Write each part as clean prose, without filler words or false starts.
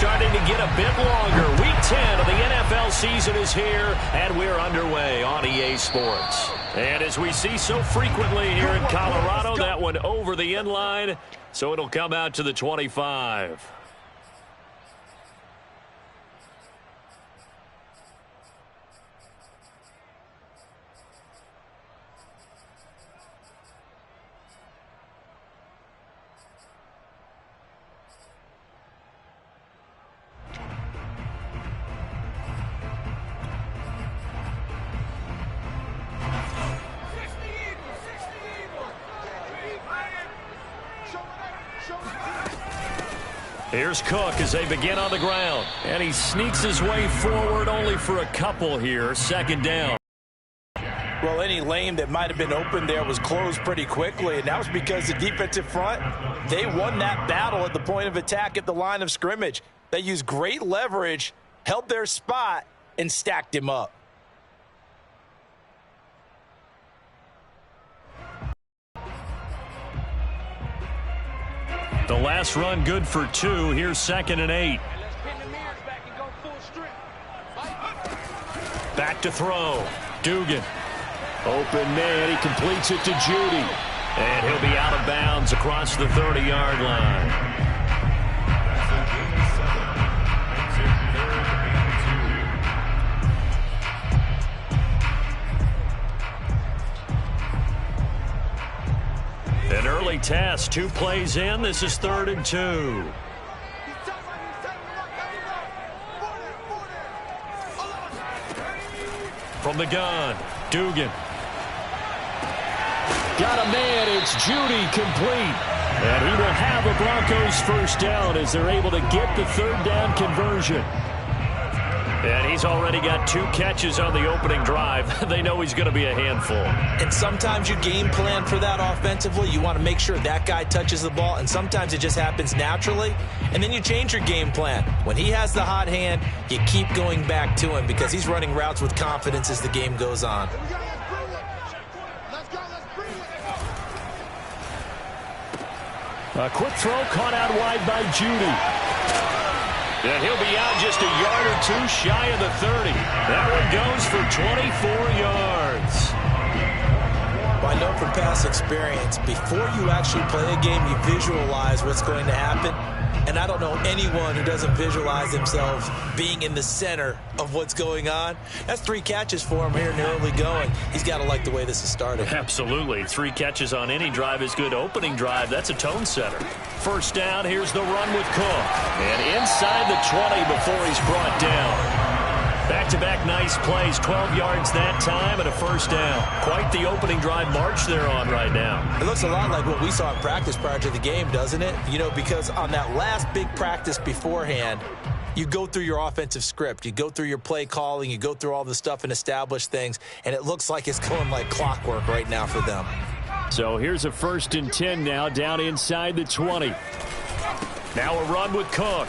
starting to get a bit longer. Week 10 of the NFL season is here, and we're underway on EA Sports. And as we see so frequently here in Colorado, that one over the end line, so it'll come out to the 25. Here's Cook as they begin on the ground. And he sneaks his way forward only for a couple here. Second down. Well, any lane that might have been open there was closed pretty quickly, and that was because the defensive front, they won that battle at the point of attack at the line of scrimmage. They used great leverage, held their spot, and stacked him up. The last run good for 2. Here's 2nd and 8. Back to throw. Dugan. Open man. He completes it to Judy. And he'll be out of bounds across the 30-yard line. An early test, 2 plays in. This is 3rd and 2. From the gun, Dugan. Got a man, it's Judy, complete. And he will have a Broncos first down as they're able to get the 3rd down conversion. And he's already got 2 catches on the opening drive. They know he's going to be a handful. And sometimes you game plan for that offensively. You want to make sure that guy touches the ball, and sometimes it just happens naturally. And then you change your game plan. When he has the hot hand, you keep going back to him because he's running routes with confidence as the game goes on. A quick throw caught out wide by Judy. And he'll be out just a yard or 2 shy of the 30. That one goes for 24 yards. Well, I know from past experience, before you actually play a game, you visualize what's going to happen. And I don't know anyone who doesn't visualize themselves being in the center of what's going on. That's 3 catches for him here in the early going. He's got to like the way this is started. Absolutely. 3 catches on any drive is good. Opening drive, that's a tone setter. First down, here's the run with Cook. And inside the 20 before he's brought down. Back-to-back nice plays, 12 yards that time and a first down. Quite the opening drive march they're on right now. It looks a lot like what we saw in practice prior to the game, doesn't it? You know, because on that last big practice beforehand, you go through your offensive script. You go through your play calling. You go through all the stuff and establish things. And it looks like it's going like clockwork right now for them. So here's a 1st and 10 now down inside the 20. Now a run with Cook.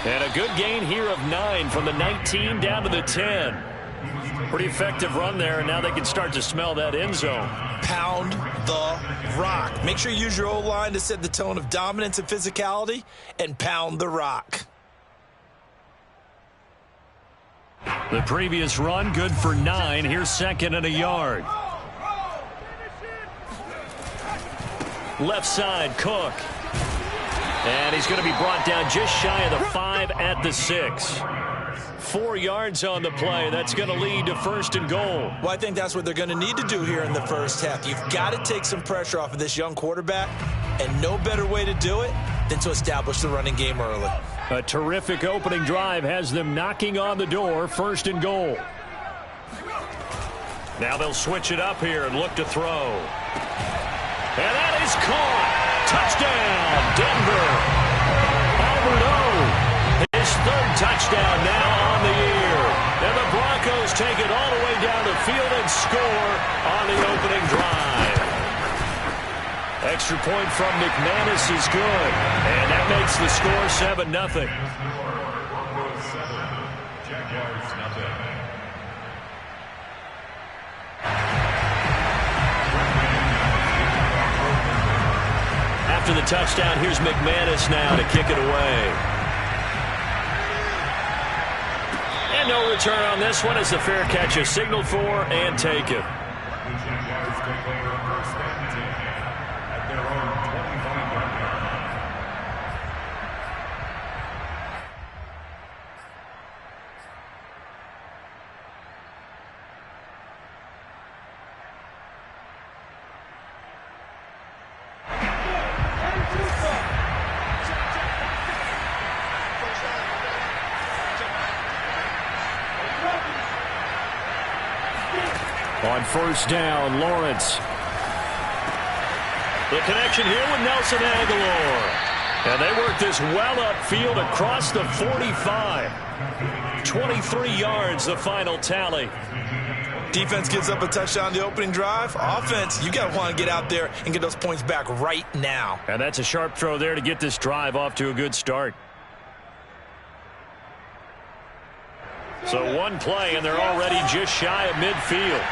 And a good gain here of 9 from the 19 down to the 10. Pretty effective run there, and now they can start to smell that end zone. Pound the rock. Make sure you use your O-line to set the tone of dominance and physicality, and pound the rock. The previous run, good for 9. Here's 2nd and a yard. Left side, Cook. And he's going to be brought down just shy of the 5 at the 6. 4 yards on the play. That's going to lead to 1st and goal. Well, I think that's what they're going to need to do here in the first half. You've got to take some pressure off of this young quarterback, and no better way to do it than to establish the running game early. A terrific opening drive has them knocking on the door. 1st and goal. Now they'll switch it up here and look to throw. And that is caught. Touchdown, Denver. Alberto, his 3rd touchdown now on the year. And the Broncos take it all the way down the field and score on the opening drive. Extra point from McManus is good. And that makes the score 7-0. After the touchdown, here's McManus now to kick it away. And no return on this one as the fair catch is signaled for and taken. On first down, Lawrence. The connection here with Nelson Aguilar. And they work this well upfield across the 45. 23 yards, the final tally. Defense gives up a touchdown the opening drive. Offense, you got to want to get out there and get those points back right now. And that's a sharp throw there to get this drive off to a good start. So one play, and they're already just shy of midfield.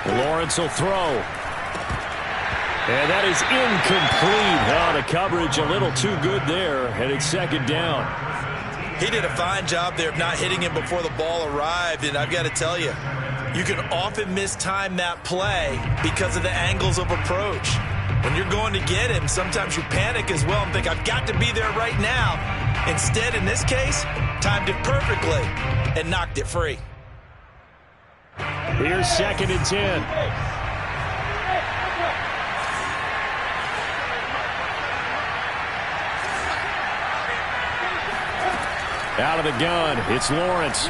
Lawrence will throw. And that is incomplete. Oh, the coverage a little too good there, and it's second down. He did a fine job there of not hitting him before the ball arrived, and I've got to tell you, you can often mistime that play because of the angles of approach. When you're going to get him, sometimes you panic as well and think, I've got to be there right now. Instead, in this case, timed it perfectly and knocked it free. Here's 2nd and 10. Out of the gun, it's Lawrence.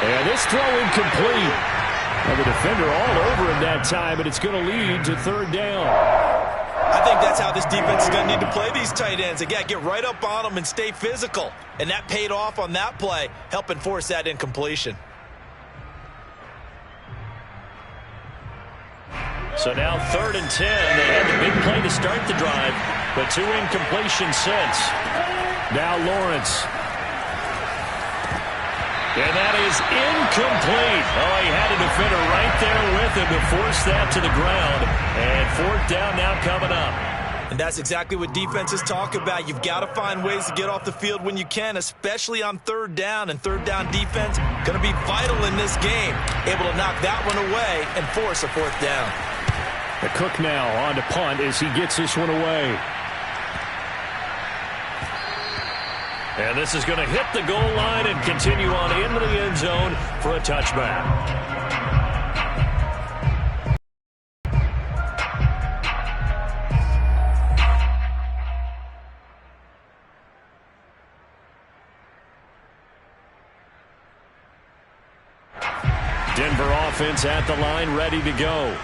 And this throw incomplete. And the defender all over him that time, but it's going to lead to third down. I think that's how this defense is going to need to play these tight ends. They got to get right up on them and stay physical. And that paid off on that play, helping force that incompletion. So now 3rd and 10. They had the big play to start the drive, but 2 incompletions since. Now Lawrence. And that is incomplete. Oh, he had a defender right there with him to force that to the ground. And 4th down now coming up. And that's exactly what defenses talk about. You've got to find ways to get off the field when you can, especially on 3rd down. And 3rd down defense going to be vital in this game. Able to knock that one away and force a 4th down. The Cook now on to punt as he gets this one away. And this is going to hit the goal line and continue on into the end zone for a touchback. Denver offense at the line, ready to go.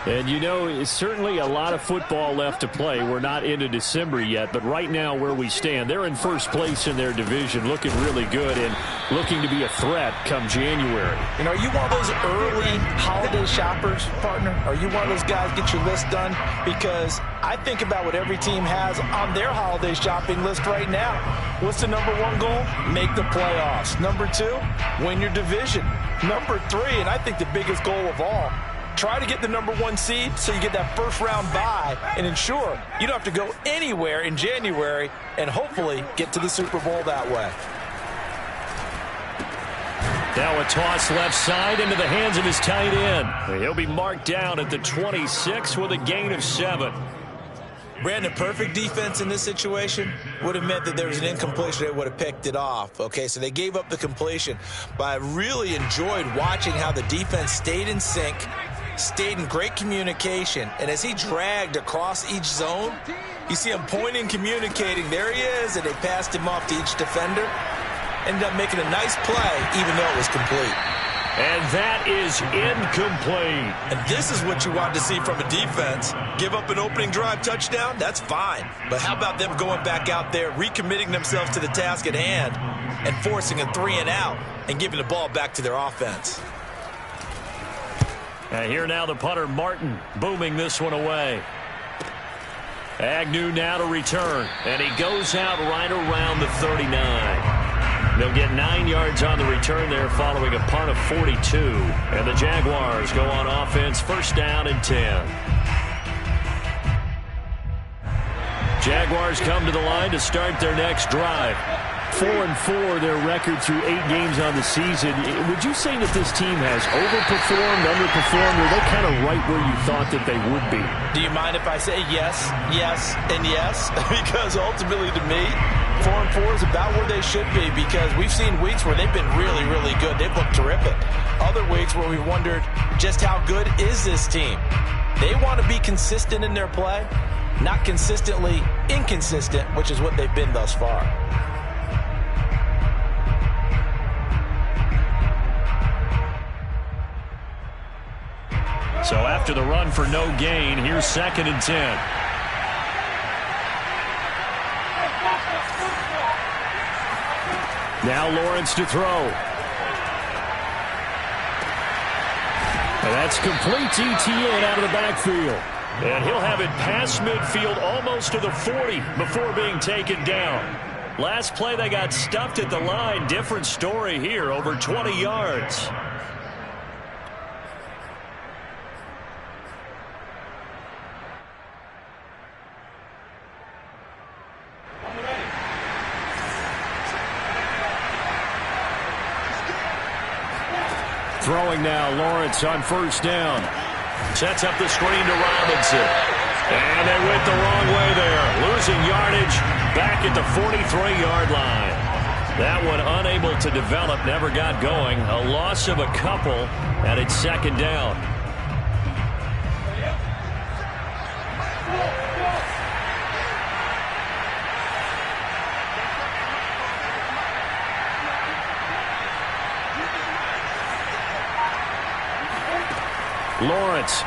And, you know, it's certainly a lot of football left to play. We're not into December yet, but right now where we stand, they're in first place in their division, looking really good and looking to be a threat come January. You know, are you one of those early holiday shoppers, partner? Are you one of those guys get your list done? Because I think about what every team has on their holiday shopping list right now. What's the number 1 goal? Make the playoffs. Number 2, win your division. Number 3, and I think the biggest goal of all, try to get the number 1 seed so you get that first round bye and ensure you don't have to go anywhere in January and hopefully get to the Super Bowl that way. Now a toss left side into the hands of his tight end. He'll be marked down at the 26 with a gain of 7. Brandon, perfect defense in this situation would have meant that there was an incompletion. They would have picked it off. Okay, so they gave up the completion. But I really enjoyed watching how the defense stayed in sync, stayed in great communication, and as he dragged across each zone, you see him pointing, communicating. There he is, and they passed him off to each defender. Ended up making a nice play, even though it was complete. And that is incomplete. And this is what you want to see from a defense. Give up an opening drive touchdown, that's fine. But how about them going back out there, recommitting themselves to the task at hand, and forcing a 3 and out, and giving the ball back to their offense. And here now the punter, Martin, booming this one away. Agnew now to return, and he goes out right around the 39. They'll get 9 yards on the return there following a punt of 42. And the Jaguars go on offense, first down and 10. Jaguars come to the line to start their next drive. 4-4 their record through 8 games on the season. Would you say that this team has overperformed, underperformed, or are they kind of right where you thought that they would be? Do you mind if I say yes, yes, and yes? Because ultimately to me, 4-4 is about where they should be, because we've seen weeks where they've been really, really good. They've looked terrific. Other weeks where we wondered just how good is this team. They want to be consistent in their play, not consistently inconsistent, which is what they've been thus far. So after the run for no gain, here's 2nd and 10. Now Lawrence to throw. And that's complete to Etienne out of the backfield. And he'll have it past midfield almost to the 40 before being taken down. Last play they got stuffed at the line. Different story here, over 20 yards. Throwing now, Lawrence on first down. Sets up the screen to Robinson. And they went the wrong way there. Losing yardage back at the 43-yard line. That one unable to develop, never got going. A loss of a couple, and it's 2nd down. Lawrence.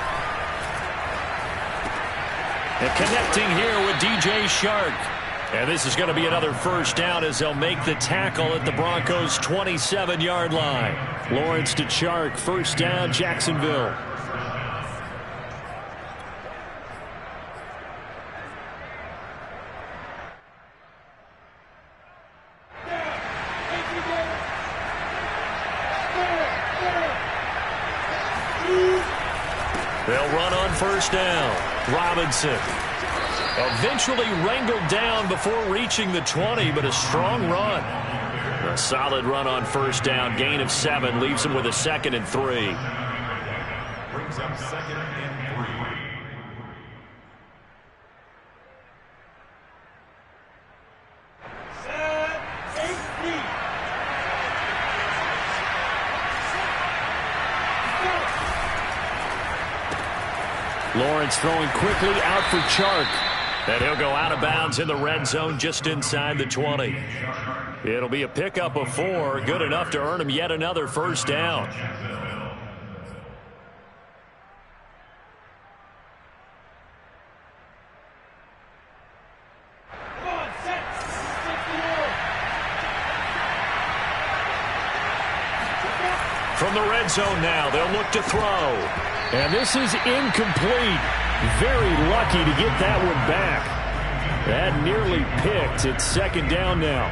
And connecting here with DJ Shark. And this is going to be another first down as they'll make the tackle at the Broncos' 27-yard line. Lawrence to Shark, first down, Jacksonville. They'll run on first down. Robinson eventually wrangled down before reaching the 20, but a strong run. A solid run on first down. Gain of 7 leaves him with a 2nd and 3. Brings up 2nd and 3. Lawrence throwing quickly out for Chark. And he'll go out of bounds in the red zone just inside the 20. It'll be a pickup of 4, good enough to earn him yet another first down. From the red zone now, they'll look to throw. And this is incomplete. Very lucky to get that one back. That nearly picked. It's 2nd down now.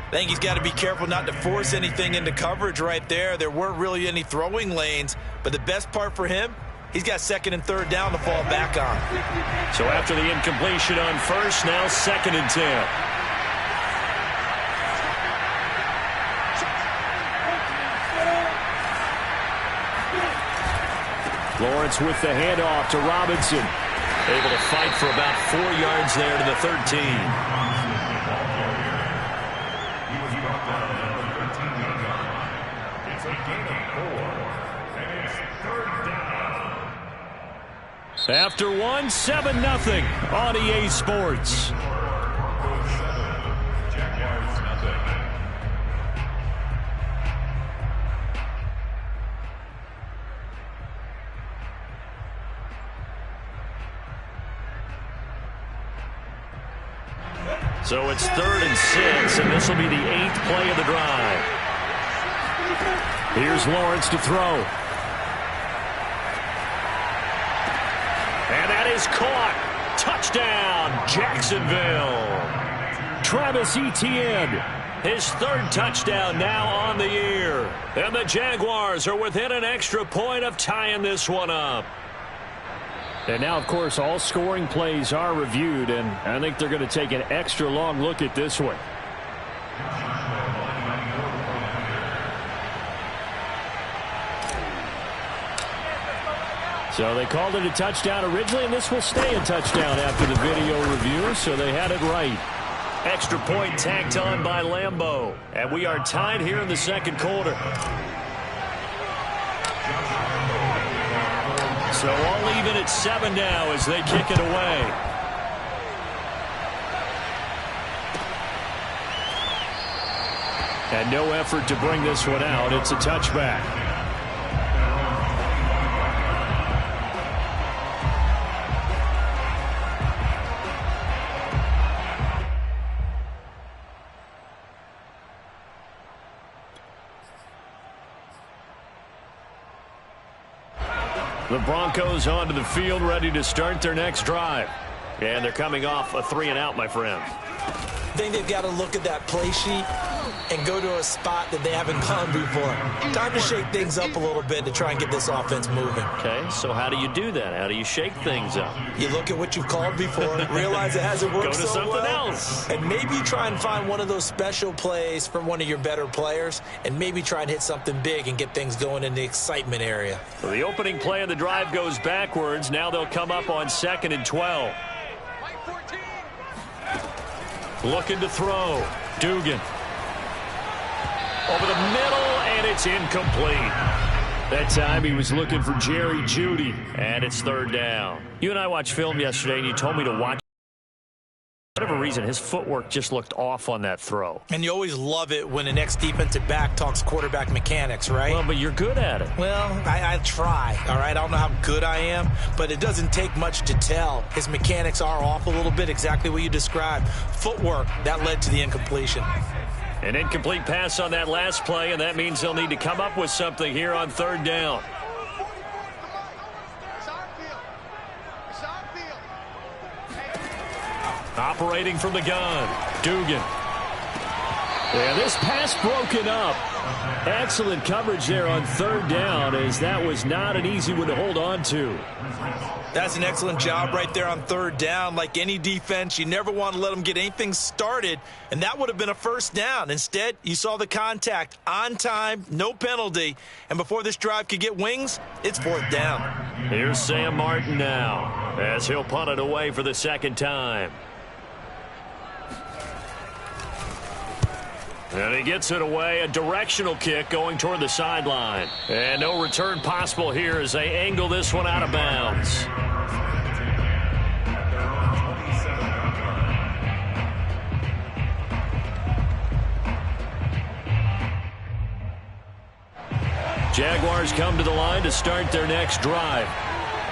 I think he's got to be careful not to force anything into coverage right there. There weren't really any throwing lanes, but the best part for him, he's got 2nd and 3rd down to fall back on. So after the incompletion on first, now 2nd and 10. Lawrence with the handoff to Robinson. Able to fight for about 4 yards there to the 13. He was brought down at the 13-yard line. It's a gain of 4, and it's 3rd down. After 1, 7-0 on EA Sports. Broncos 7, Jaguars nothing. So it's 3rd and 6, and this will be the 8th play of the drive. Here's Lawrence to throw. And that is caught. Touchdown, Jacksonville. Travis Etienne His third touchdown now on the year. And the Jaguars are within an extra point of tying this one up. And now, of course, all scoring plays are reviewed, and I think they're going to take an extra long look at this one. So they called it a touchdown originally, and this will stay a touchdown after the video review, so they had it right. Extra point tacked on by Lambeau. And we are tied here in the second quarter. So all even at 7 now as they kick it away. And no effort to bring this one out. It's a touchback. The Broncos onto the field, ready to start their next drive. And they're coming off a 3-and-out, my friend. I think they've got to look at that play sheet and go to a spot that they haven't gone before. Time to shake things up a little bit to try and get this offense moving. Okay, so how do you do that? How do you shake things up? You look at what you've called before, realize it hasn't worked go to so something well, else. and maybe try and find one of those special plays from one of your better players, and maybe try and hit something big and get things going in the excitement area. So the opening play of the drive goes backwards. Now they'll come up on 2nd and 12. Looking to throw. Dugan. Over the middle, and it's incomplete. That time he was looking for Jerry Jeudy, and it's 3rd down. You and I watched film yesterday, and you told me to watch. For whatever reason, his footwork just looked off on that throw. And you always love it when an ex-defensive back talks quarterback mechanics, right? Well, but you're good at it. Well, I try, all right? I don't know how good I am, but it doesn't take much to tell. His mechanics are off a little bit, exactly what you described. Footwork, that led to the incompletion. An incomplete pass on that last play, and that means they'll need to come up with something here on 3rd down. Operating from the gun, Dugan. And this pass broken up. Excellent coverage there on 3rd down, as that was not an easy one to hold on to. That's an excellent job right there on 3rd down. Like any defense, you never want to let them get anything started, and that would have been a 1st down. Instead, you saw the contact on time, no penalty, and before this drive could get wings, it's 4th down. Here's Sam Martin now, as he'll punt it away for the 2nd time. And he gets it away, a directional kick going toward the sideline. And no return possible here as they angle this one out of bounds. Jaguars come to the line to start their next drive.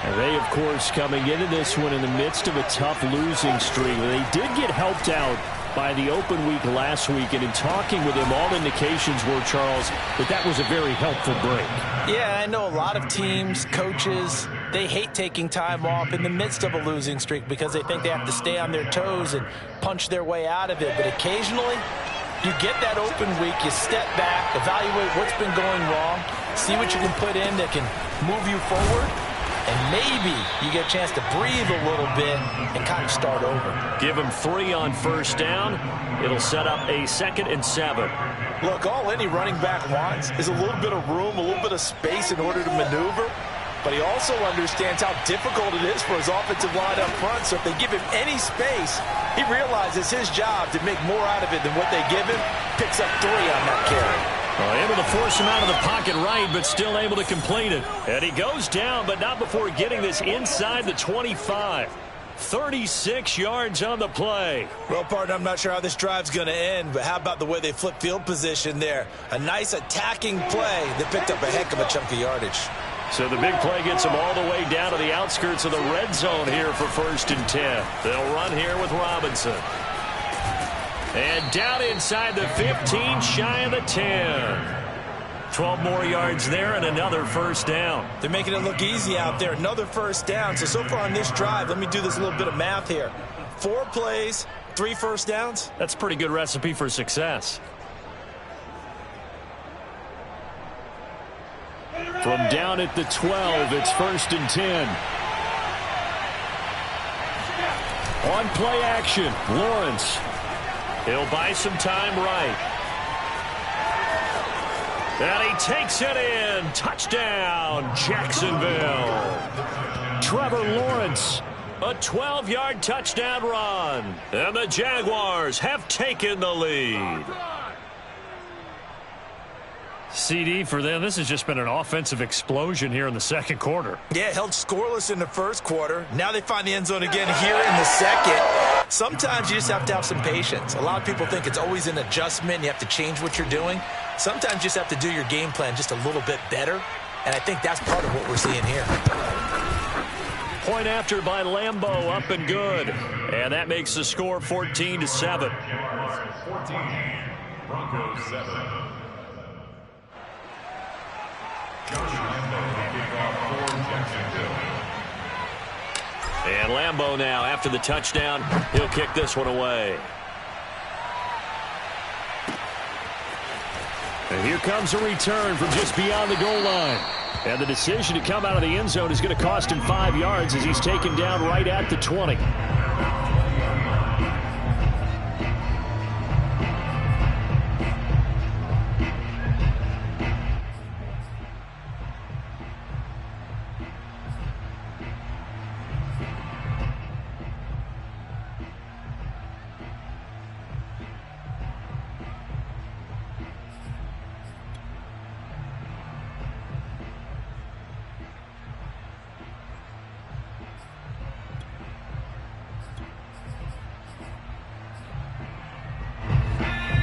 And they, of course, coming into this one in the midst of a tough losing streak. They did get helped out by the open week last week, and in talking with him, all indications were, Charles, that was a very helpful break. Yeah, I know a lot of teams, coaches, they hate taking time off in the midst of a losing streak because they think they have to stay on their toes and punch their way out of it. But occasionally, you get that open week, you step back, evaluate what's been going wrong, see what you can put in that can move you forward, and maybe you get a chance to breathe a little bit and kind of start over. Give him 3 on 1st down. It'll set up a 2nd and 7. Look, all any running back wants is a little bit of room, a little bit of space in order to maneuver. But he also understands how difficult it is for his offensive line up front. So if they give him any space, he realizes his job to make more out of it than what they give him. Picks up 3 on that carry. Able to force him out of the pocket right, but still able to complete it. And he goes down, but not before getting this inside the 25. 36 yards on the play. Well, partner, I'm not sure how this drive's going to end, but how about the way they flip field position there? A nice attacking play that picked up a heck of a chunk of yardage. So the big play gets them all the way down to the outskirts of the red zone here for 1st and 10. They'll run here with Robinson. And down inside the 15, shy of the 10. 12 more yards there and another 1st down. They're making it look easy out there. Another 1st down. So far on this drive, let me do this little bit of math here. 4 plays, 3 first downs. That's a pretty good recipe for success. From down at the 12, it's 1st and 10. On play action, Lawrence. He'll buy some time right. And he takes it in. Touchdown, Jacksonville. Trevor Lawrence, a 12-yard touchdown run. And the Jaguars have taken the lead. CD for them, this has just been an offensive explosion here in the second quarter. Yeah, held scoreless in the first quarter. Now they find the end zone again here in the second. Sometimes you just have to have some patience. A lot of people think it's always an adjustment. You have to change what you're doing. Sometimes you just have to do your game plan just a little bit better. And I think that's part of what we're seeing here. Point after by Lambeau, up and good. And that makes the score 14-7. 14, Broncos 7. And Lambeau now, after the touchdown, he'll kick this one away. And here comes a return from just beyond the goal line. And the decision to come out of the end zone is going to cost him 5 yards as he's taken down right at the 20.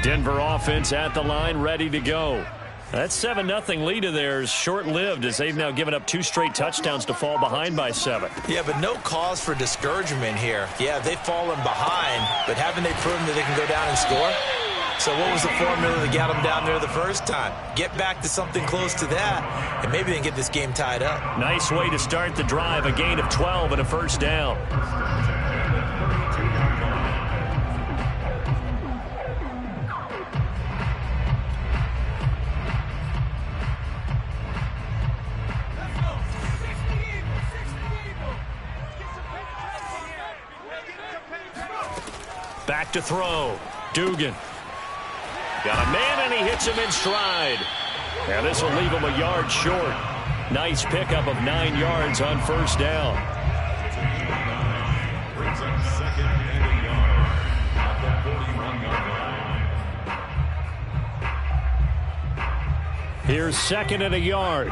Denver offense at the line, ready to go. That 7-0 lead of theirs short-lived as they've now given up 2 straight touchdowns to fall behind by 7. Yeah, but no cause for discouragement here. Yeah, they've fallen behind, but haven't they proven that they can go down and score? So what was the formula that got them down there the first time? Get back to something close to that, and maybe they can get this game tied up. Nice way to start the drive, a gain of 12 and a first down. Back to throw. Dugan. Got a man, and he hits him in stride. Now this will leave him a yard short. Nice pickup of 9 yards on first down. Brings up 2nd and a yard at the 41-yard line. Here's 2nd and a yard.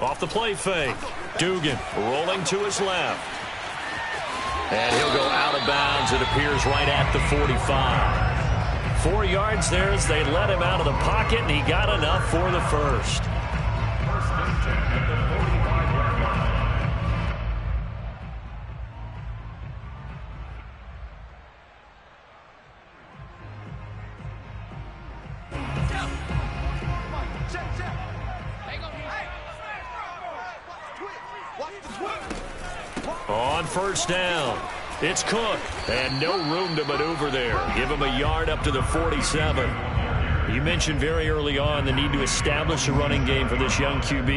Off the play fake. Dugan rolling to his left. And he'll go out of bounds, it appears, right at the 45. 4 yards there as they let him out of the pocket, and he got enough for the first. 1st and 10 at the 45-yard line. On first down, it's Cook, and no room to maneuver there. Give him a yard up to the 47. You mentioned very early on the need to establish a running game for this young QB.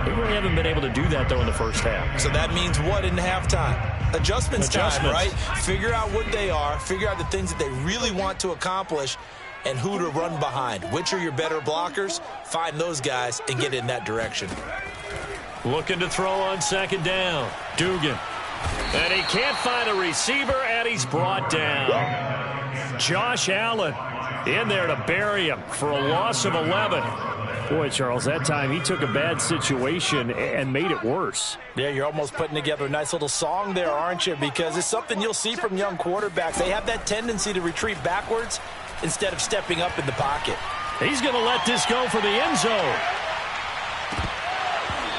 They really haven't been able to do that, though, in the first half. So that means what in halftime? Adjustments time, right? Figure out what they are, figure out the things that they really want to accomplish, and who to run behind. Which are your better blockers? Find those guys and get in that direction. Looking to throw on 2nd down. Dugan. And he can't find a receiver, and he's brought down. Josh Allen in there to bury him for a loss of 11. Boy, Charles, that time he took a bad situation and made it worse. Yeah, you're almost putting together a nice little song there, aren't you? Because it's something you'll see from young quarterbacks. They have that tendency to retreat backwards instead of stepping up in the pocket. He's going to let this go for the end zone.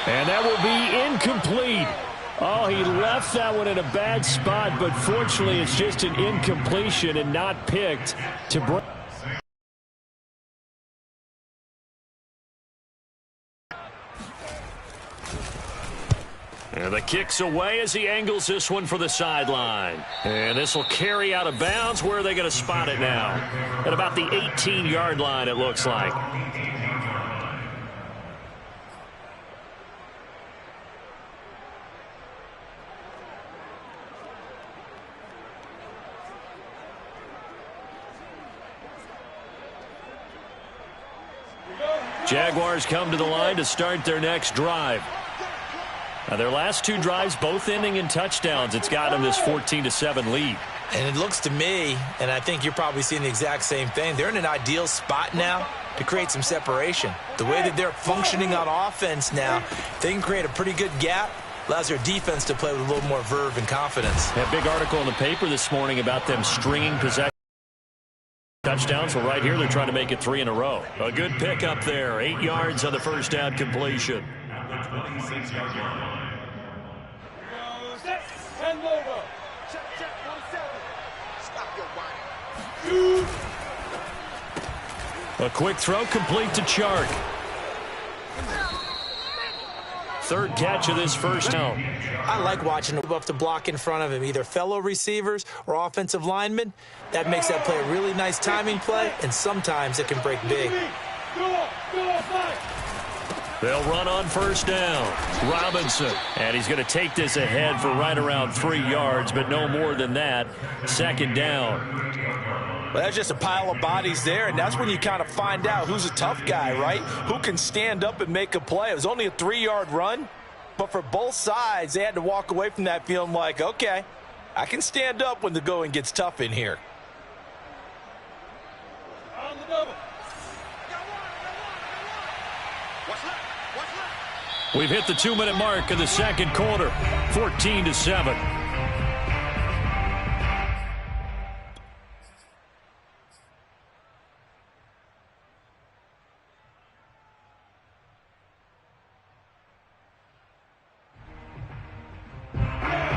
And that will be incomplete. Oh, he left that one in a bad spot, but fortunately it's just an incompletion and not picked to break. And And the kick's away as he angles this one for the sideline. And this will carry out of bounds. Where are they going to spot it now? At about the 18-yard line, it looks like. Jaguars come to the line to start their next drive. Now, their last two drives both ending in touchdowns. It's got them this 14-7 lead. And it looks to me, and I think you're probably seeing the exact same thing, they're in an ideal spot now to create some separation. The way that they're functioning on offense now, they can create a pretty good gap. Allows their defense to play with a little more verve and confidence. That big article in the paper this morning about them stringing possession. Touchdowns. Well, right here, they're trying to make it 3 in a row. A good pick up there. 8 yards on the first down completion. At the 26-yard line. A quick throw complete to Chark. Third catch of this first down. I like watching him up to block in front of him, either fellow receivers or offensive linemen. That makes that play a really nice timing play, and sometimes it can break big. They'll run on first down. Robinson. And he's going to take this ahead for right around 3 yards, but no more than that. Second down. Well, that's just a pile of bodies there, and that's when you kind of find out who's a tough guy, right? Who can stand up and make a play. It was only a 3-yard run, but for both sides, they had to walk away from that feeling like, okay, I can stand up when the going gets tough in here. We've hit the 2-minute mark in the second quarter, 14-7.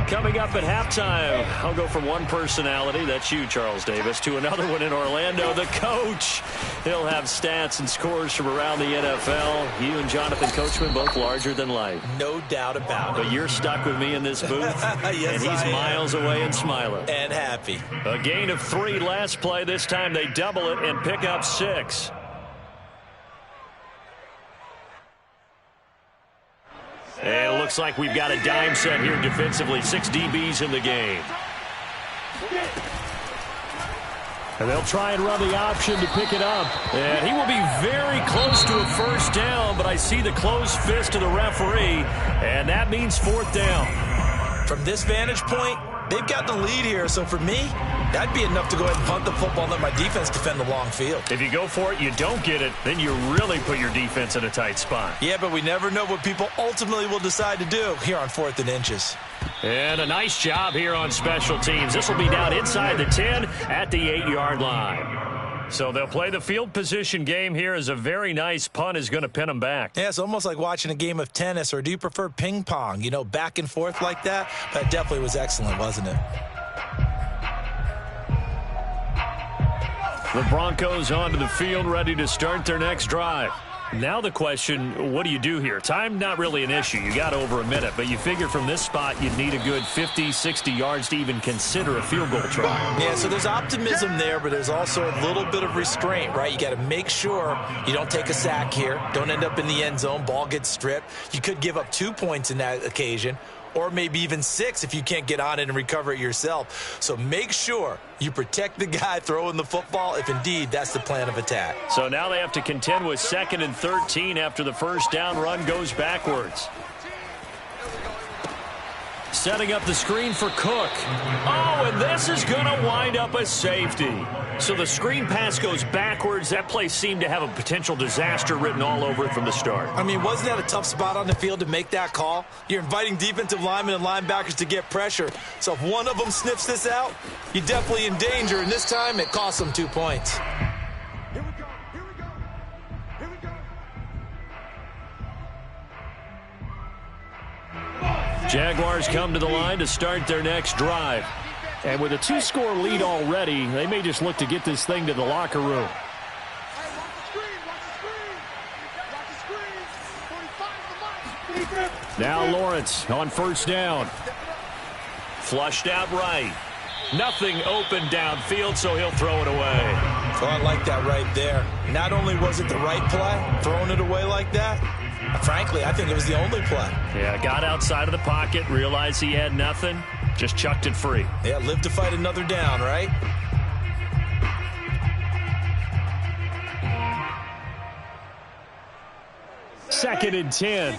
Coming up at halftime, I'll go from one personality, that's you, Charles Davis, to another one in Orlando, the coach. He'll have stats and scores from around the NFL. You and Jonathan Coachman, both larger than life. No doubt about it. But you're stuck with me in this booth, yes, and he's miles away and smiling. And happy. A gain of 3 last play. This time they double it and pick up 6. And it looks like we've got a dime set here defensively. 6 DBs in the game. And they'll try and run the option to pick it up. And he will be very close to a first down, but I see the closed fist of the referee, and that means 4th down. From this vantage point, they've got the lead here, so for me, that'd be enough to go ahead and punt the football and let my defense defend the long field. If you go for it, you don't get it, then you really put your defense in a tight spot. Yeah, but we never know what people ultimately will decide to do here on 4th and inches. And a nice job here on special teams. This will be down inside the 10 at the 8-yard line. So they'll play the field position game here as a very nice punt is going to pin them back. Yeah, it's almost like watching a game of tennis, or do you prefer ping pong? You know, back and forth like that? That definitely was excellent, wasn't it? The Broncos onto the field, ready to start their next drive. Now the question, what do you do here? Time not really an issue. You got over a minute, but you figure from this spot you'd need a good 50, 60 yards to even consider a field goal try. Yeah, so there's optimism there, but there's also a little bit of restraint, right? You got to make sure you don't take a sack here. Don't end up in the end zone. Ball gets stripped. You could give up 2 points in that occasion, or maybe even 6 if you can't get on it and recover it yourself. So make sure you protect the guy throwing the football if indeed that's the plan of attack. So now they have to contend with 2nd and 13 after the first down run goes backwards. Setting up the screen for Cook. Oh, and this is going to wind up a safety. So the screen pass goes backwards. That play seemed to have a potential disaster written all over it from the start. I mean, wasn't that a tough spot on the field to make that call? You're inviting defensive linemen and linebackers to get pressure. So if one of them sniffs this out, you're definitely in danger. And this time, it cost them 2 points. Jaguars come to the line to start their next drive. And with a 2-score lead already, they may just look to get this thing to the locker room. Now Lawrence on first down. Flushed out right. Nothing open downfield, so he'll throw it away. So I like that right there. Not only was it the right play, throwing it away like that, frankly, I think it was the only play. Yeah, got outside of the pocket, realized he had nothing, just chucked it free. Yeah, live to fight another down, right? Second and 10.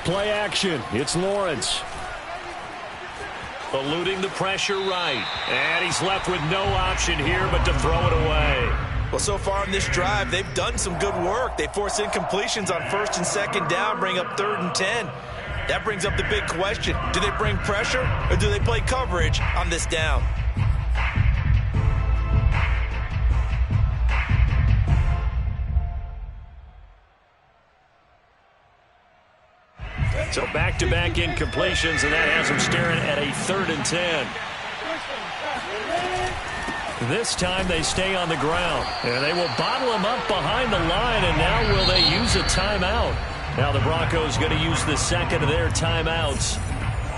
Play action. It's Lawrence. Eluding the pressure right. And he's left with no option here but to throw it away. Well, so far in this drive, they've done some good work. They force incompletions on first and second down, bring up 3rd and 10. That brings up the big question. Do they bring pressure or do they play coverage on this down? So back-to-back incompletions, and that has them staring at a 3rd and 10. This time they stay on the ground, and they will bottle him up behind the line, and now will they use a timeout? Now the Broncos going to use the second of their timeouts,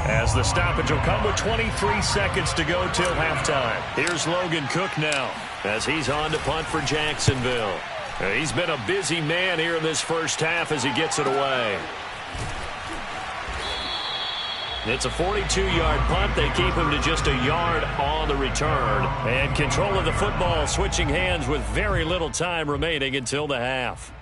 as the stoppage will come with 23 seconds to go till halftime. Here's Logan Cook now, as he's on to punt for Jacksonville. He's been a busy man here in this first half as he gets it away. It's a 42-yard punt. They keep him to just a yard on the return. And control of the football switching hands with very little time remaining until the half.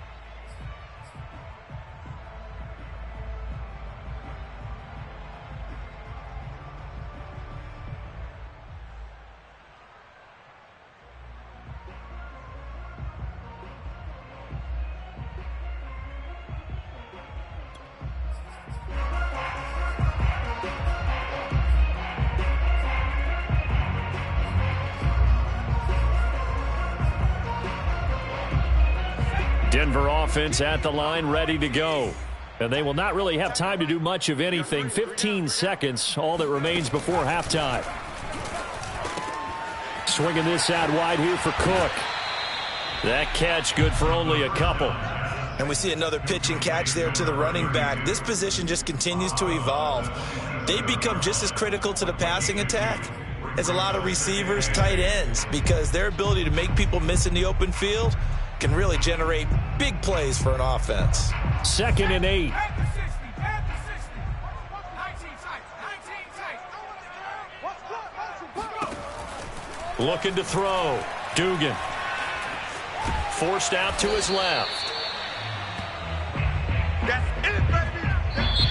Denver offense at the line, ready to go. And they will not really have time to do much of anything. 15 seconds, all that remains before halftime. Swinging this out wide here for Cook. That catch good for only a couple. And we see another pitch and catch there to the running back. This position just continues to evolve. They become just as critical to the passing attack as a lot of receivers, tight ends, because their ability to make people miss in the open field can really generate big plays for an offense. 2nd and 8. Looking to throw. Dugan. Forced out to his left.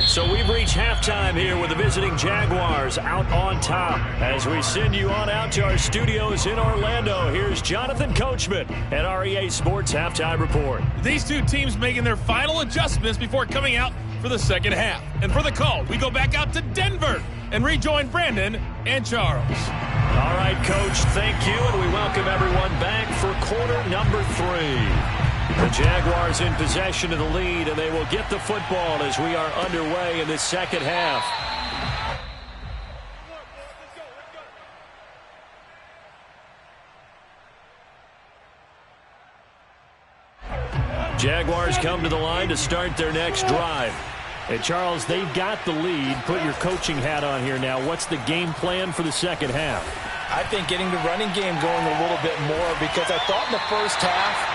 So we've reached halftime here with the visiting Jaguars out on top. As we send you on out to our studios in Orlando, here's Jonathan Coachman at our EA Sports Halftime Report. These two teams making their final adjustments before coming out for the second half. And for the call, we go back out to Denver and rejoin Brandon and Charles. All right, Coach, thank you, and we welcome everyone back for quarter number 3. The Jaguars in possession of the lead, and they will get the football as we are underway in this second half. Jaguars come to the line to start their next drive. Hey, Charles, they've got the lead. Put your coaching hat on here now. What's the game plan for the second half? I think getting the running game going a little bit more, because I thought in the first half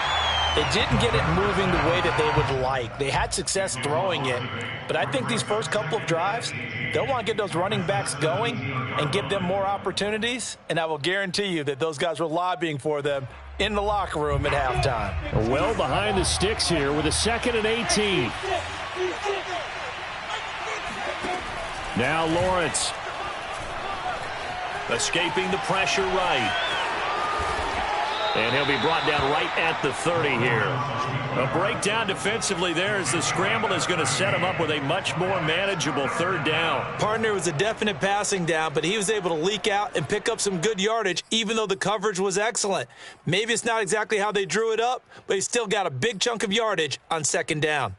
they didn't get it moving the way that they would like. They had success throwing it, but I think these first couple of drives, they'll want to get those running backs going and give them more opportunities, and I will guarantee you that those guys were lobbying for them in the locker room at halftime. Well behind the sticks here with a 2nd and 18. Now Lawrence. Escaping the pressure right. And he'll be brought down right at the 30 here. A breakdown defensively there as the scramble is going to set him up with a much more manageable 3rd down. Partner was a definite passing down, but he was able to leak out and pick up some good yardage, even though the coverage was excellent. Maybe it's not exactly how they drew it up, but he still got a big chunk of yardage on 2nd down.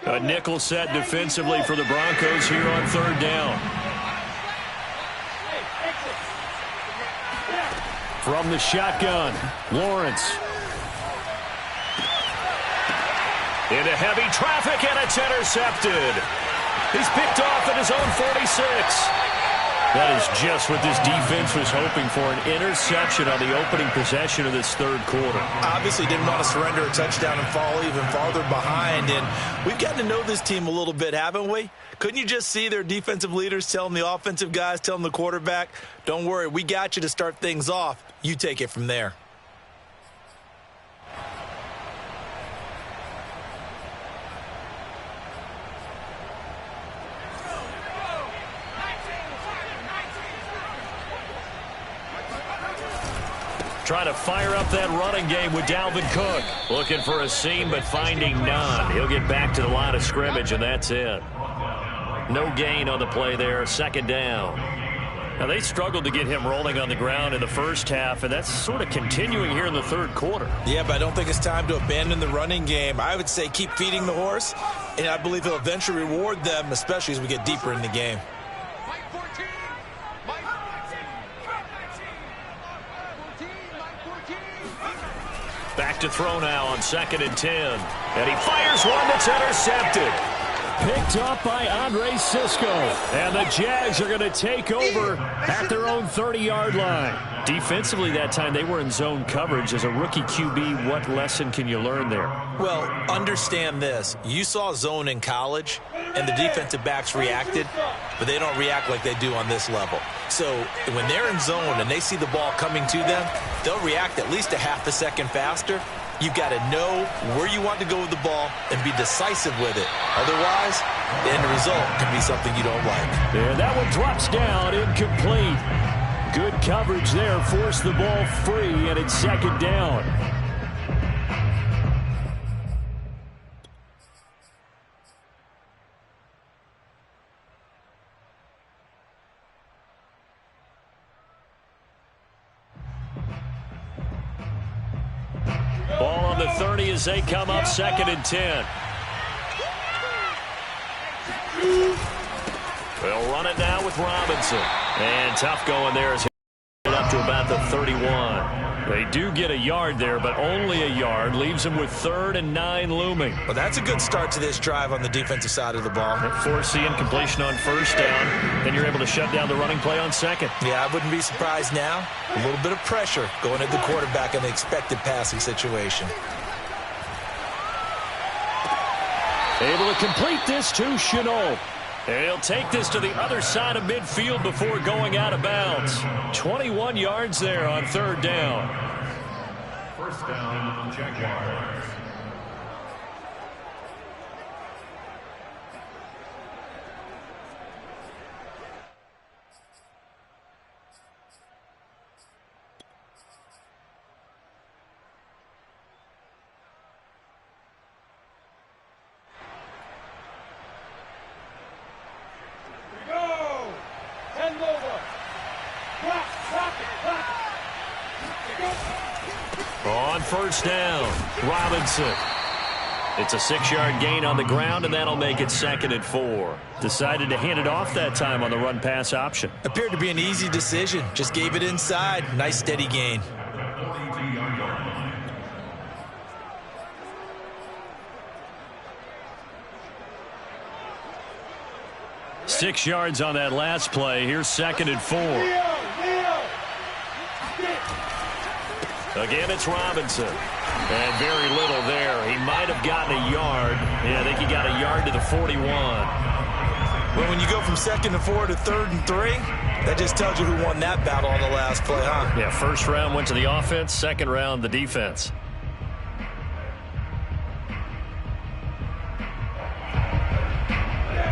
A nickel set defensively for the Broncos here on third down. From the shotgun, Lawrence. Into heavy traffic, and it's intercepted. He's picked off at his own 46. That is just what this defense was hoping for, an interception on the opening possession of this third quarter. Obviously didn't want to surrender a touchdown and fall even farther behind, and we've gotten to know this team a little bit, haven't we? Couldn't you just see their defensive leaders telling the offensive guys, telling the quarterback, don't worry, we got you to start things off. You take it from there. Trying to fire up that running game with Dalvin Cook. Looking for a seam, but finding none. He'll get back to the line of scrimmage, and that's it. No gain on the play there. Second down. Now, they struggled to get him rolling on the ground in the first half, and that's sort of continuing here in the third quarter. Yeah, but I don't think it's time to abandon the running game. I would say keep feeding the horse, and I believe he'll eventually reward them, especially as we get deeper in the game. Back to throw now on 2nd and 10. And he fires one that's intercepted. Picked up by Andre Cisco. And the Jags are going to take over at their own 30-yard line. Defensively that time, they were in zone coverage. As a rookie QB, what lesson can you learn there? Well, understand this. You saw zone in college, and the defensive backs reacted, but they don't react like they do on this level. So when they're in zone and they see the ball coming to them, they'll react at least a half a second faster. You've got to know where you want to go with the ball and be decisive with it. Otherwise, the end result can be something you don't like. And that one drops down, incomplete. Good coverage there, forced the ball free, and it's 2nd down. Ball on the 30 as they come up 2nd and 10. They'll run it now with Robinson. And tough going there as he up to about the 31. They do get a yard there, but only a yard. Leaves them with 3rd and 9 looming. Well, that's a good start to this drive on the defensive side of the ball. Force the incompletion on 1st down. Then you're able to shut down the running play on 2nd. Yeah, I wouldn't be surprised now. A little bit of pressure going at the quarterback in the expected passing situation. Able to complete this to Chenault. And he'll take this to the other side of midfield before going out of bounds. 21 yards there on 3rd down. First down, Jaguars. On 1st down, Robinson. It's a 6-yard gain on the ground, and that'll make it 2nd and 4. Decided to hand it off that time on the run-pass option. Appeared to be an easy decision. Just gave it inside. Nice, steady gain. Six yards on that last play. Here's 2nd and 4. Again, it's Robinson. And very little there. He might have gotten a yard. Yeah, I think he got a yard to the 41. Well, when you go from 2nd and 4 to 3rd and 3, that just tells you who won that battle on the last play, huh? Yeah, 1st round went to the offense, 2nd round the defense.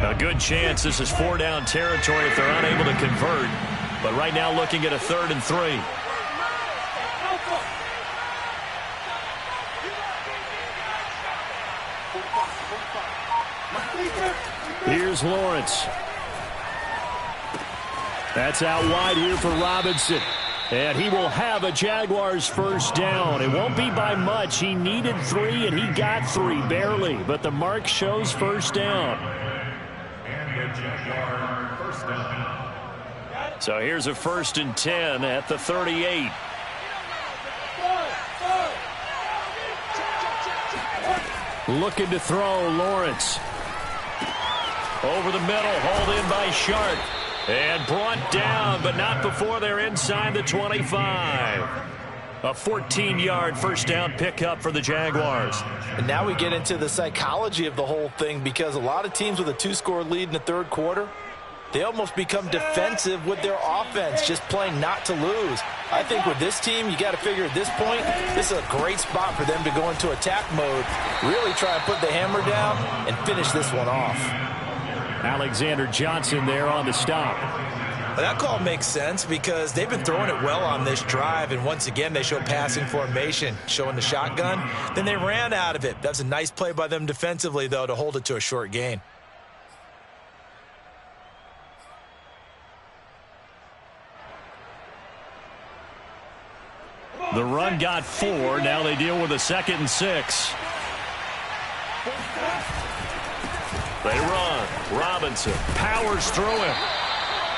A good chance this is 4-down territory if they're unable to convert. But right now looking at a 3rd and 3. Here's Lawrence. That's out wide here for Robinson. And he will have a Jaguars first down. It won't be by much. He needed 3, and he got 3, barely. But the mark shows first down. And the Jaguar first down. So here's a 1st and 10 at the 38. Looking to throw, Lawrence. Over the middle, hauled in by Sharp. And brought down, but not before they're inside the 25. A 14-yard first down pickup for the Jaguars. And now we get into the psychology of the whole thing, because a lot of teams with a 2-score lead in the third quarter, they almost become defensive with their offense, just playing not to lose. I think with this team, you got to figure at this point, this is a great spot for them to go into attack mode, really try and put the hammer down and finish this one off. Alexander Johnson there on the stop. Well, that call makes sense because they've been throwing it well on this drive, and once again they show passing formation, showing the shotgun. Then they ran out of it. That's a nice play by them defensively, though, to hold it to a short gain. The run got 4. Now they deal with a 2nd and 6. They run. Robinson powers through him.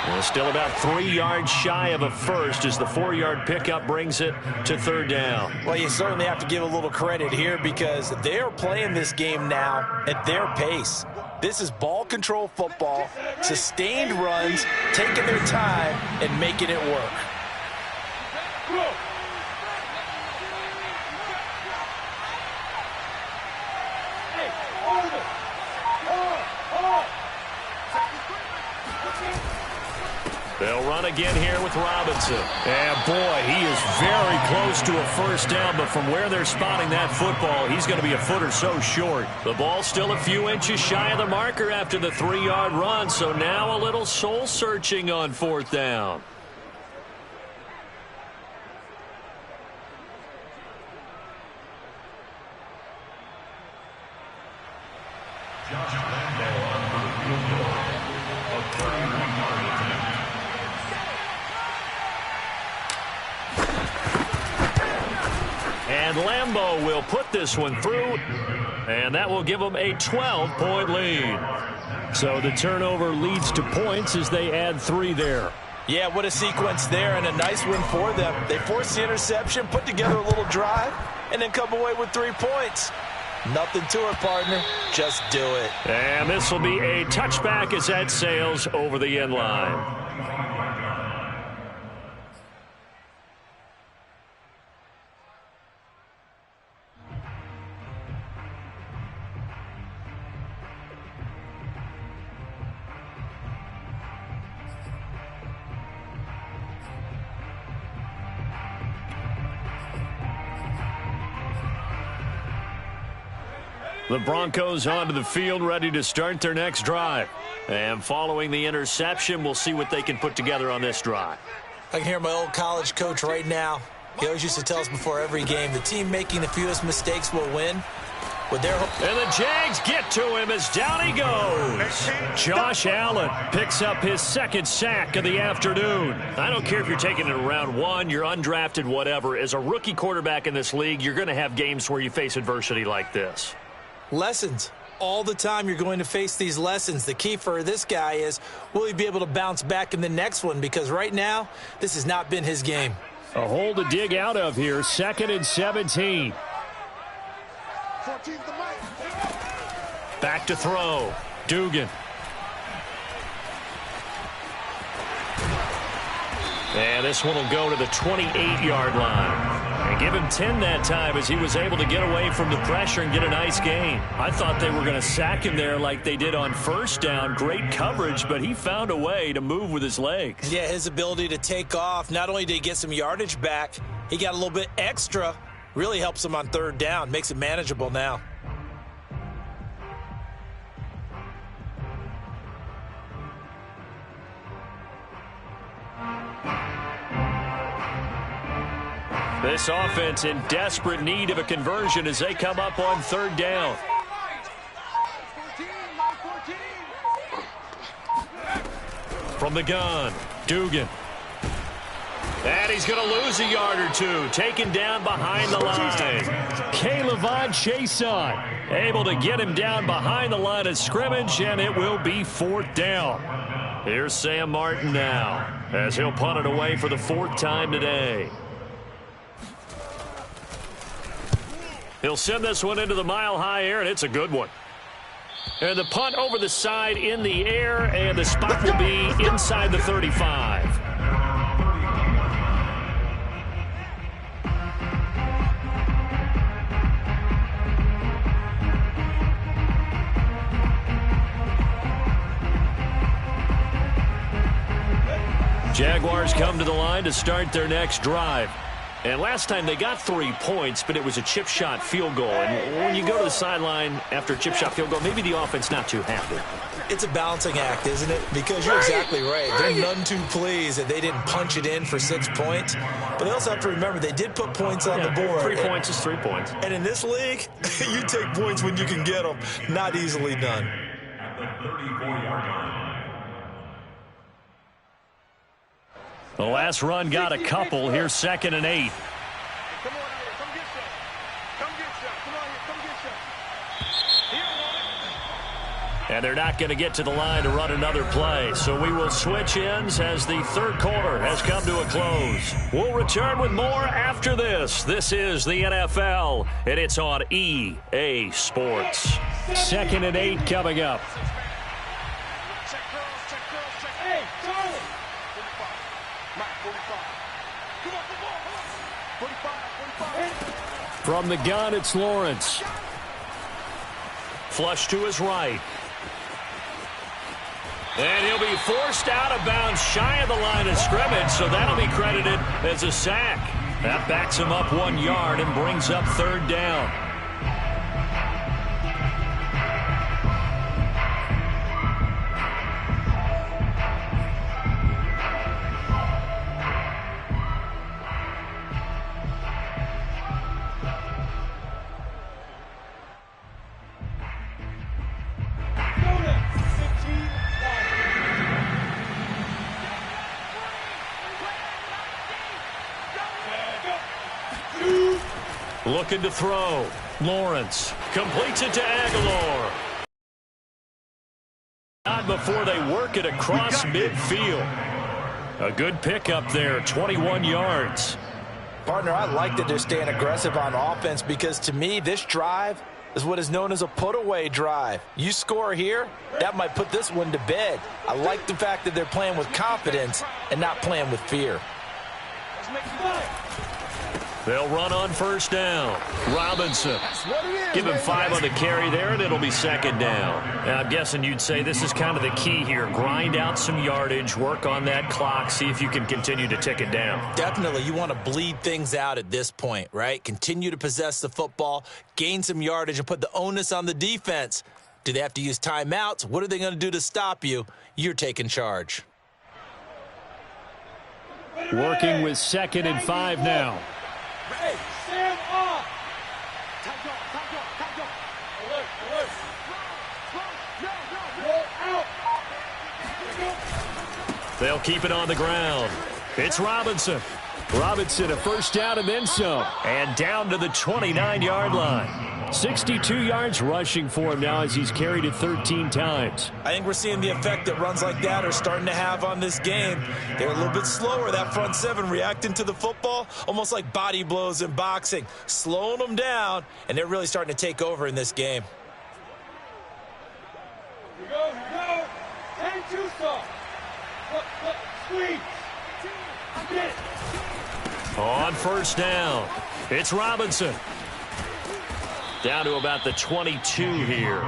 Well, still about 3 yards shy of a first as the 4-yard pickup brings it to 3rd down. Well, you certainly have to give a little credit here because they're playing this game now at their pace. This is ball control football, sustained runs, taking their time and making it work. They'll run again here with Robinson. And boy, he is very close to a first down, but from where they're spotting that football, he's going to be a foot or so short. The ball's still a few inches shy of the marker after the 3-yard run, so now a little soul-searching on 4th down. And Lambeau will put this one through, and that will give them a 12-point lead. So the turnover leads to points as they add 3 there. Yeah, what a sequence there, and a nice win for them. They forced the interception, put together a little drive, and then come away with 3 points. Nothing to it, partner. Just do it. And this will be a touchback as that sails over the end line. The Broncos onto the field, ready to start their next drive. And following the interception, we'll see what they can put together on this drive. I can hear my old college coach right now. He always used to tell us before every game, the team making the fewest mistakes will win. And the Jags get to him as down he goes. Josh Allen picks up his 2nd sack of the afternoon. I don't care if you're taking it in round 1, you're undrafted, whatever. As a rookie quarterback in this league, you're going to have games where you face adversity like this. Lessons. All the time you're going to face these lessons. The key for this guy is, will he be able to bounce back in the next one? Because right now, this has not been his game. A hole to dig out of here. 2nd and 17. Back to throw. Dugan. And this one will go to the 28-yard line. And give him 10 that time as he was able to get away from the pressure and get a nice gain. I thought they were going to sack him there like they did on 1st down. Great coverage, but he found a way to move with his legs. Yeah, his ability to take off. Not only did he get some yardage back, he got a little bit extra. Really helps him on 3rd down. Makes it manageable now. This offense in desperate need of a conversion as they come up on 3rd down. From the gun, Dugan. And he's going to lose a yard or two. Taken down behind the line. K'Lavon Chason able to get him down behind the line of scrimmage, and it will be 4th down. Here's Sam Martin now as he'll punt it away for the 4th time today. He'll send this one into the mile-high air, and it's a good one. And the punt over the side in the air, and the spot will be inside the 35. Jaguars come to the line to start their next drive. And last time they got 3 points, but it was a chip shot field goal. And when you go to the sideline after a chip shot field goal, maybe the offense not too happy. It's a balancing act, isn't it? Because you're exactly right. They're none too pleased that they didn't punch it in for 6 points. But they also have to remember they did put points on the board. 3 points is 3 points. And in this league, you take points when you can get them. Not easily done. At the 34-yard line. The last run got a couple. Here's 2nd and 8. Come on here. Come get some. Come get some. Come on here. Come get some. And they're not going to get to the line to run another play. So we will switch ends as the 3rd quarter has come to a close. We'll return with more after this. This is the NFL, and it's on EA Sports. 2nd and 8 coming up. Check girls. Check girls. Check. Hey, Charlie. 45. Mike, 45. Come on. 45. From the gun, it's Lawrence. Flush to his right. And he'll be forced out of bounds shy of the line of scrimmage, so that'll be credited as a sack. That backs him up 1 yard and brings up 3rd down. Looking to throw. Lawrence completes it to Aguilar. Not before they work it across midfield. A good pickup there, 21 yards. Partner, I like that they're staying aggressive on offense because to me, this drive is what is known as a put-away drive. You score here, that might put this one to bed. I like the fact that they're playing with confidence and not playing with fear. They'll run on 1st down. Robinson. Give him 5 on the carry there, and it'll be 2nd down. Now, I'm guessing you'd say this is kind of the key here. Grind out some yardage, work on that clock, see if you can continue to tick it down. Definitely. You want to bleed things out at this point, right? Continue to possess the football, gain some yardage, and put the onus on the defense. Do they have to use timeouts? What are they going to do to stop you? You're taking charge. Working with 2nd and 5 now. Hey, stand up. Tight go. Alert. Roll out. They'll keep it on the ground. It's Robinson. Robinson, a 1st down and then some. And down to the 29-yard line. 62 yards rushing for him now as he's carried it 13 times. I think we're seeing the effect that runs like that are starting to have on this game. They're a little bit slower, that front 7, reacting to the football, almost like body blows in boxing, slowing them down, and they're really starting to take over in this game. Here we go. And too soft. Look, squeeze. Get it. On 1st down, it's Robinson. Down to about the 22 here.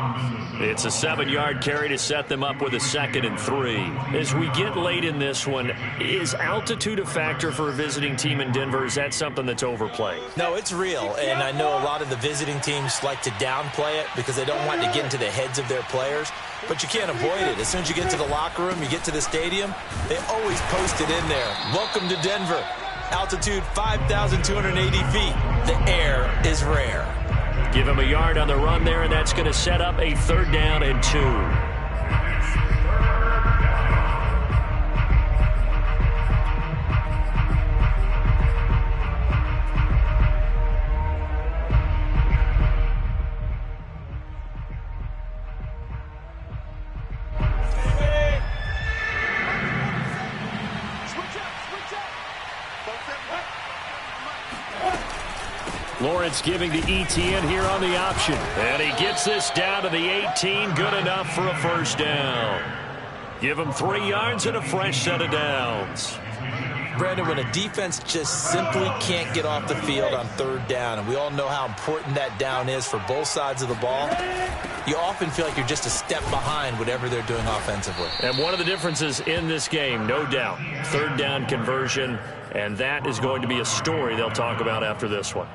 It's a 7-yard carry to set them up with a 2nd and 3. As we get late in this one, is altitude a factor for a visiting team in Denver? Is that something that's overplayed? No, it's real, and I know a lot of the visiting teams like to downplay it because they don't want to get into the heads of their players, but you can't avoid it. As soon as you get to the locker room, you get to the stadium, they always post it in there. Welcome to Denver. Altitude 5,280 feet. The air is rare. Give him a yard on the run there, and that's going to set up a 3rd down and 2. Lawrence giving to ETN here on the option. And he gets this down to the 18. Good enough for a first down. Give him 3 yards and a fresh set of downs. Brandon, when a defense just simply can't get off the field on third down, and we all know how important that down is for both sides of the ball, you often feel like you're just a step behind whatever they're doing offensively. And one of the differences in this game, no doubt, third down conversion, and that is going to be a story they'll talk about after this one.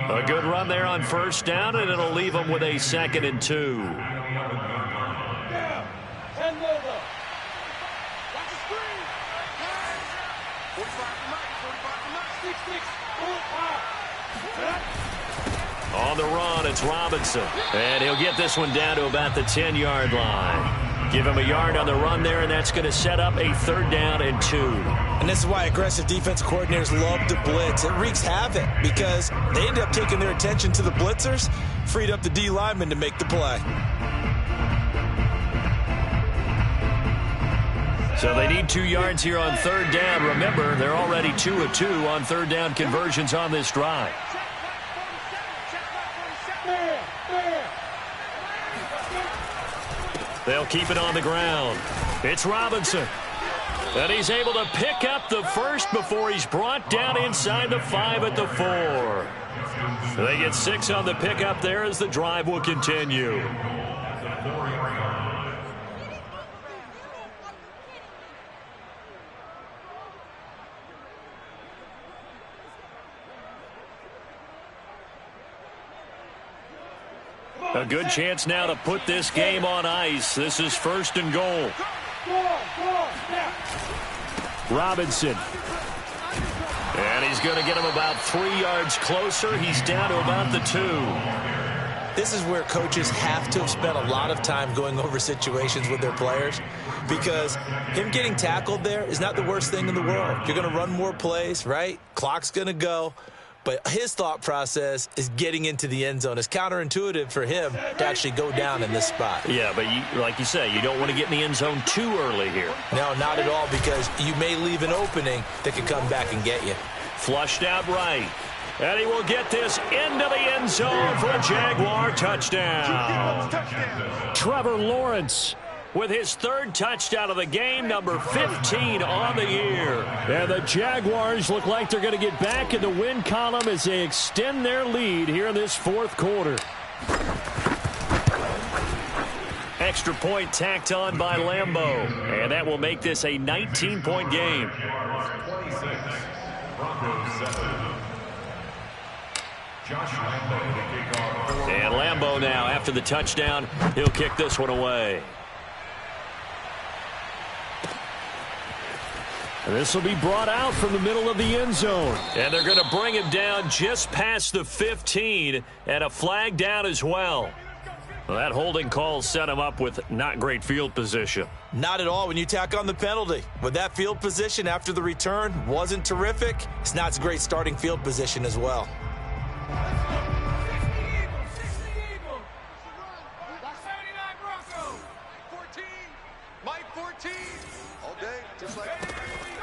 A good run there on first down, and it'll leave them with a 2nd and 2. On the run, it's Robinson. And he'll get this one down to about the 10-yard line. Give him a yard on the run there, and that's going to set up a 3rd down and 2. And this is why aggressive defense coordinators love to blitz. It wreaks havoc because they end up taking their attention to the blitzers, freed up the D lineman to make the play. So they need 2 yards here on 3rd down. Remember, they're already 2 of 2 on 3rd down conversions on this drive. They'll keep it on the ground. It's Robinson. And he's able to pick up the first before he's brought down inside the 5 at the 4. They get 6 on the pickup there as the drive will continue. A good chance now to put this game on ice. This is 1st and goal. Robinson. And he's going to get him about 3 yards closer. He's down to about the 2. This is where coaches have to have spent a lot of time going over situations with their players, because him getting tackled there is not the worst thing in the world. You're going to run more plays, right? Clock's going to go. But his thought process is getting into the end zone. It's counterintuitive for him to actually go down in this spot. Yeah, but like you say, you don't want to get in the end zone too early here. No, not at all, because you may leave an opening that could come back and get you. Flushed out right. And he will get this into the end zone for a Jaguar touchdown. Trevor Lawrence with his 3rd touchdown of the game, number 15 on the year. And the Jaguars look like they're going to get back in the win column as they extend their lead here in this 4th quarter. Extra point tacked on by Lambeau. And that will make this a 19-point game. 26, Broncos 7. Josh Lambeau to kick off. And Lambeau now, after the touchdown, he'll kick this one away. This will be brought out from the middle of the end zone. And they're going to bring him down just past the 15, and a flag down as well. Well, that holding call set him up with not great field position. Not at all when you tack on the penalty. With that field position after the return wasn't terrific, it's not a great starting field position as well.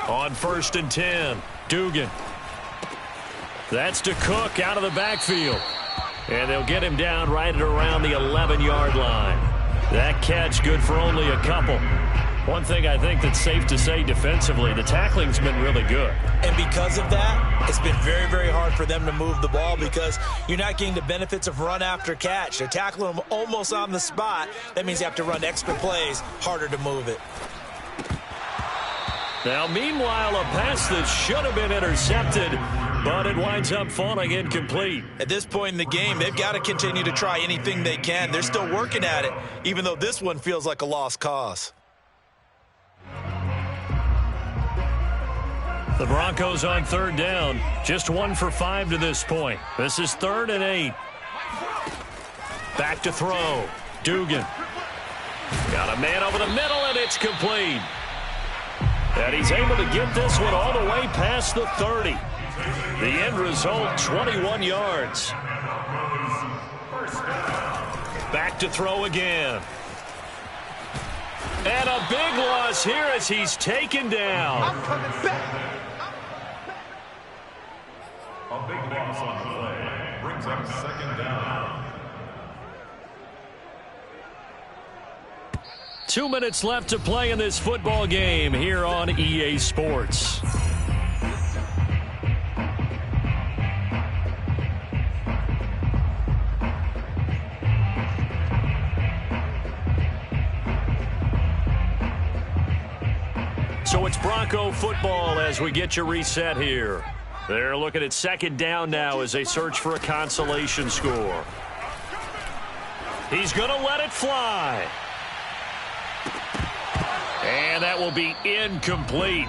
On 1st and 10, Dugan. That's to Cook out of the backfield. And they'll get him down right at around the 11-yard line. That catch good for only a couple. One thing I think that's safe to say defensively, the tackling's been really good. And because of that, it's been very, very hard for them to move the ball because you're not getting the benefits of run after catch. They're tackling them almost on the spot. That means you have to run extra plays, harder to move it. Now, meanwhile, a pass that should have been intercepted, but it winds up falling incomplete. At this point in the game, they've got to continue to try anything they can. They're still working at it, even though this one feels like a lost cause. The Broncos on 3rd down, just 1 for 5 to this point. This is 3rd and 8. Back to throw. Dugan. Got a man over the middle, and it's complete. And he's able to get this one all the way past the 30. The end result, 21 yards. Back to throw again. And a big loss here as he's taken down. A big loss on the play. brings up second down. 2 minutes left to play in this football game here on EA Sports. So it's Bronco football as we get you reset here. They're looking at second down now as they search for a consolation score. He's going to let it fly. And that will be incomplete.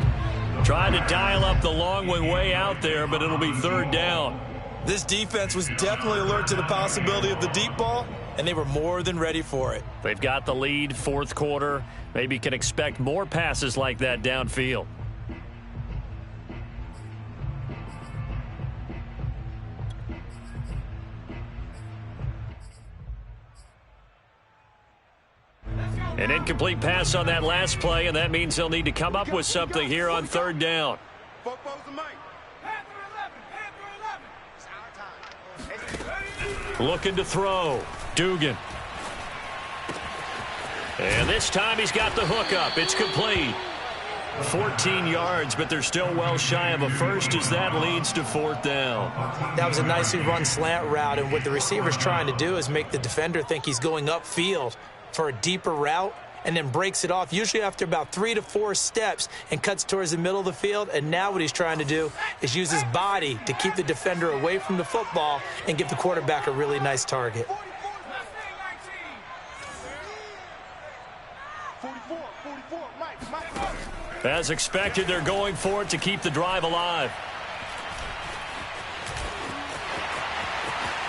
Trying to dial up the long one way out there, but it'll be third down. This defense was definitely alert to the possibility of the deep ball, and they were more than ready for it. They've got the lead, fourth quarter. Maybe can expect more passes like that downfield. An incomplete pass on that last play, and that means they'll need to come up with something here on third down. Looking to throw. Dugan. And this time he's got the hook up. It's complete. 14 yards, but they're still well shy of a first as that leads to fourth down. That was a nicely run slant route, and what the receiver's trying to do is make the defender think he's going upfield for a deeper route, and then breaks it off, usually after about 3 to 4 steps, and cuts towards the middle of the field. And now what he's trying to do is use his body to keep the defender away from the football and give the quarterback a really nice target. As expected, they're going for it to keep the drive alive.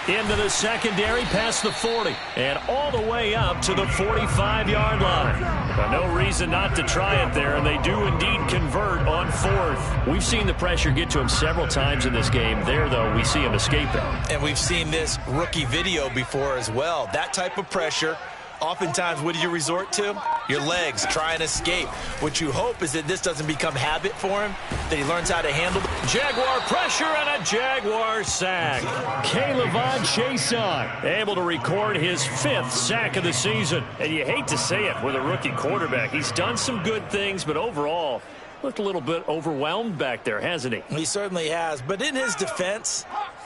Into the secondary, past the 40, and all the way up to the 45-yard line. Now, no reason not to try it there, and they do indeed convert on fourth. We've seen the pressure get to him several times in this game. There, though, we see him escape it. And we've seen this rookie video before as well. That type of pressure, oftentimes, what do you resort to? Your legs, try and escape. What you hope is that this doesn't become habit for him, that he learns how to handle it. Jaguar pressure and a Jaguar sack. K'Lavon Chaisson able to record his 5th sack of the season. And you hate to say it with a rookie quarterback. He's done some good things, but overall, looked a little bit overwhelmed back there, hasn't he? He certainly has. But in his defense,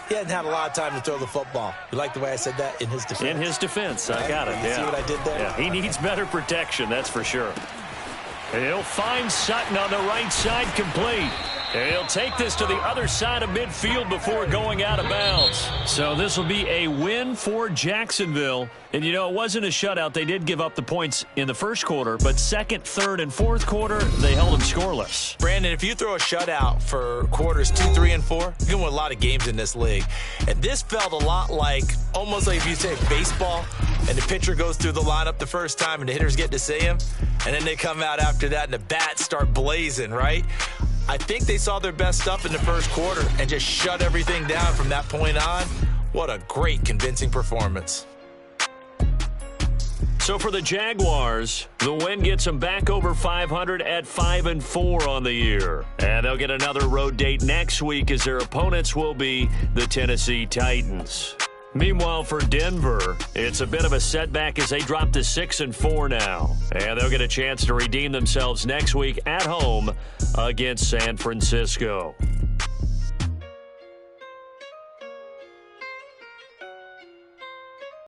he hasn't had a lot of time to throw the football. You like the way I said that? In his defense. In his defense. I got it. You see what I did there? Yeah, he needs better protection, that's for sure. And he'll find Sutton on the right side, complete. And he'll take this to the other side of midfield before going out of bounds. So this will be a win for Jacksonville. And, you know, it wasn't a shutout. They did give up the points in the first quarter, but second, third, and fourth quarter, they held them scoreless. Brandon, if you throw a shutout for quarters 2, 3, and 4, you can win a lot of games in this league. And this felt a lot like, almost like if you say baseball, and the pitcher goes through the lineup the first time and the hitters get to see him, and then they come out after that and the bats start blazing, right? I think they saw their best stuff in the first quarter and just shut everything down from that point on. What a great, convincing performance. So for the Jaguars, the win gets them back over 500 at 5-4 on the year. And they'll get another road date next week as their opponents will be the Tennessee Titans. Meanwhile, for Denver, it's a bit of a setback as they drop to 6-4 now. And they'll get a chance to redeem themselves next week at home against San Francisco.